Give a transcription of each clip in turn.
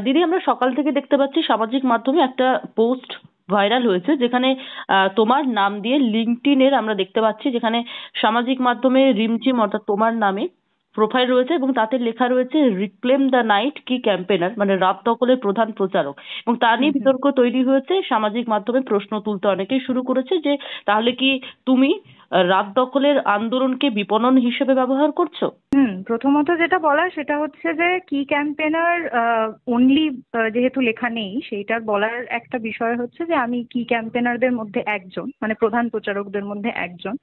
দিদি, আমরা সকাল থেকে দেখতে পাচ্ছি সামাজিক মাধ্যমে একটা পোস্ট ভাইরাল হয়েছে, যেখানে তোমার নাম দিয়ে লিঙ্কডইনের আমরা দেখতে পাচ্ছি, যেখানে সামাজিক মাধ্যমে রিমঝিম অর্থাৎ তোমার নামে প্রোফাইল রয়েছে এবং তাতে লেখা রয়েছে রিক্লেম দ্য নাইট কি ক্যাম্পেনার, মানে রাত দখলের প্রধান প্রচারক। এবং তা হুম নিয়ে হুম বিতর্ক তৈরি হয়েছে, সামাজিক মাধ্যমে প্রশ্ন তুলতে অনেকেই শুরু করেছে যে তাহলে কি তুমি রাত দখলের আন্দোলনকে বিপণন হিসেবে ব্যবহার করছো? প্রথমত যেটা বলার সেটা হচ্ছে যে কি ক্যাম্পেনার অনলি, যেহেতু লেখা নেই সেইটার বলার একটা বিষয় হচ্ছে যে আমি কি ক্যাম্পেনারদের মধ্যে একজন, মানে প্রধান প্রচারকদের মধ্যে একজন।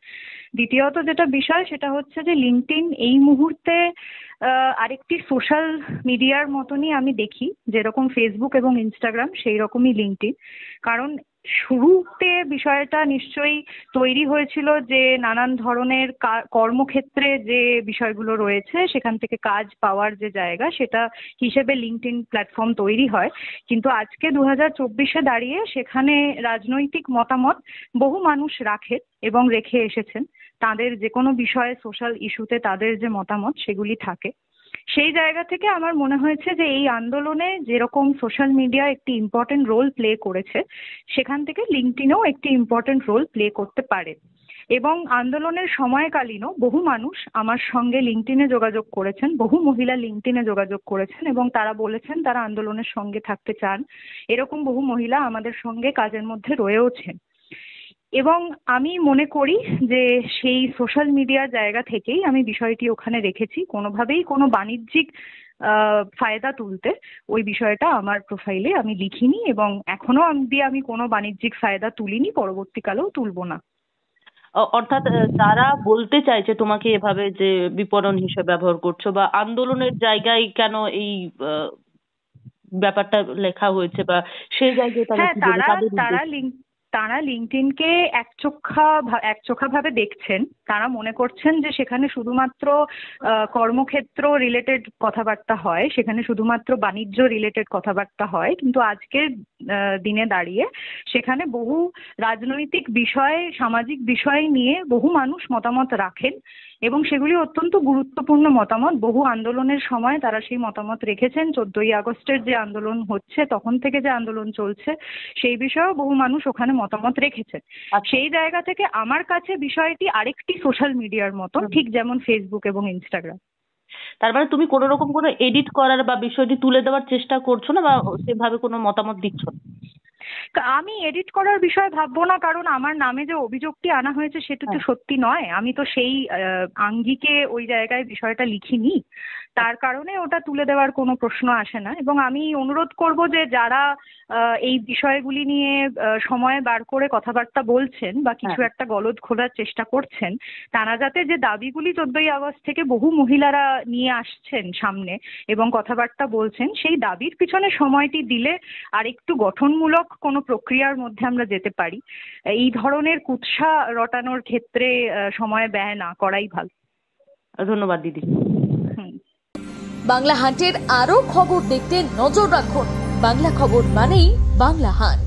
দ্বিতীয়ত যেটা বিষয় সেটা হচ্ছে যে লিঙ্কডইন এই মুহূর্তে আরেকটি সোশ্যাল মিডিয়ার মতনই আমি দেখি, যেরকম ফেসবুক এবং ইনস্টাগ্রাম সেই রকমই লিঙ্কডইন। কারণ শুরুতে বিষয়টা নিশ্চয়ই তৈরি হয়েছিল যে নানান ধরনের কর্মক্ষেত্রে যে বিষয়গুলো রয়েছে সেখান থেকে কাজ পাওয়ার যে জায়গা সেটা হিসেবে লিঙ্কডইন প্ল্যাটফর্ম তৈরি হয়। কিন্তু আজকে 2024-এ দাঁড়িয়ে সেখানে রাজনৈতিক মতামত বহু মানুষ রাখে এবং রেখে এসেছেন। তাদের যে কোনো বিষয়ে, সোশ্যাল ইস্যুতে তাদের যে মতামত সেগুলি থাকে। সেই জায়গা থেকে আমার মনে হয়েছে যে এই আন্দোলনে যেরকম সোশ্যাল মিডিয়া একটি ইম্পর্টেন্ট রোল প্লে করেছে, সেখান থেকে লিঙ্কডইনও একটি ইম্পর্টেন্ট রোল প্লে করতে পারে। এবং আন্দোলনের সময়কালীনও বহু মানুষ আমার সঙ্গে লিঙ্কডইনে যোগাযোগ করেছেন, বহু মহিলা লিঙ্কডইনে যোগাযোগ করেছেন এবং তারা বলেছেন তারা আন্দোলনের সঙ্গে থাকতে চান। এরকম বহু মহিলা আমাদের সঙ্গে কাজের মধ্যে রয়েওছেন। এবং আমি মনে করি যে সেই সোশ্যাল মিডিয়ার জায়গা থেকেই আমি বিষয়টি ওখানে রেখেছি, কোনোভাবেই কোনো বাণিজ্যিক ফায়দা তুলতে ওই বিষয়টা আমার প্রোফাইলে আমি লিখিনি এবং এখনো অবধি আমি কোনো বাণিজ্যিক ফায়দা তুলিনি, পরবর্তীকালেও তুলবো না। অর্থাৎ যারা বলতে চাইছে তোমাকে এভাবে যে বিপণন হিসেবে ব্যবহার করছো বা আন্দোলনের জায়গায় কেন এই আহ, ব্যাপারটা লেখা হয়েছে, বা সেই জায়গায় তারা হ্যাঁ, কি বলে তারা তাদের তারা উদ্দেশ্যে? তারা লিঙ্কডইনকে একচোখা ভাবে দেখছেন। তারা মনে করছেন যে সেখানে শুধুমাত্র কর্মক্ষেত্র রিলেটেড কথাবার্তা হয়, সেখানে শুধুমাত্র বাণিজ্য রিলেটেড কথাবার্তা হয়। কিন্তু আজকের দিনে দাঁড়িয়ে সেখানে বহু রাজনৈতিক বিষয়, সামাজিক বিষয় নিয়ে বহু মানুষ মতামত রাখেন এবং সেগুলি অত্যন্ত গুরুত্বপূর্ণ মতামত। বহু আন্দোলনের সময় তারা সেই মতামত রেখেছেন। 14ই আগস্টের যে আন্দোলন হচ্ছে, তখন থেকে যে আন্দোলন চলছে, সেই বিষয়েও বহু মানুষ ওখানে মতামত রেখেছেন। আচ্ছা। সেই জায়গা থেকে আমার কাছে বিষয়টি আরেকটি সোশ্যাল মিডিয়ার মতন, হুম। ঠিক যেমন ফেসবুক এবং ইনস্টাগ্রাম। তার মানে তুমি কোনো রকম কোনো এডিট করার বা বিষয়টি তুলে দেওয়ার চেষ্টা করছো না, বা সেভাবে কোনো মতামত দিচ্ছ না? আমি এডিট করার বিষয় ভাববো না, কারণ আমার নামে যে অভিযোগটি আনা হয়েছে সেটা তো হ্যাঁ। সত্যি নয়। আমি তো সেই আঙ্গিকে ওই জায়গায় বিষয়টা লিখিনি, তার কারণে ওটা তুলে দেওয়ার কোনো প্রশ্ন আসে না। এবং আমি অনুরোধ করব যে যারা এই বিষয়গুলি নিয়ে সময় বার করে কথাবার্তা বলছেন বা হ্যাঁ। কিছু একটা গলদ খোলার চেষ্টা করছেন, তারা যাতে, যে দাবিগুলি 14ই আগস্ট থেকে বহু মহিলারা নিয়ে আসছেন সামনে এবং কথাবার্তা বলছেন, সেই দাবির পিছনে সময়টি দিলে আর একটু গঠনমূলক কোনো প্রক্রিয়ার মধ্যে আমরা যেতে পারি। এই ধরনের কুৎসা রটানোর ক্ষেত্রে সময় ব্যয় না করাই ভালো। ধন্যবাদ দিদি। হুম। বাংলা হান্টের আরো খবর দেখতে নজর রাখুন। বাংলা খবর মানেই বাংলা হান্ট।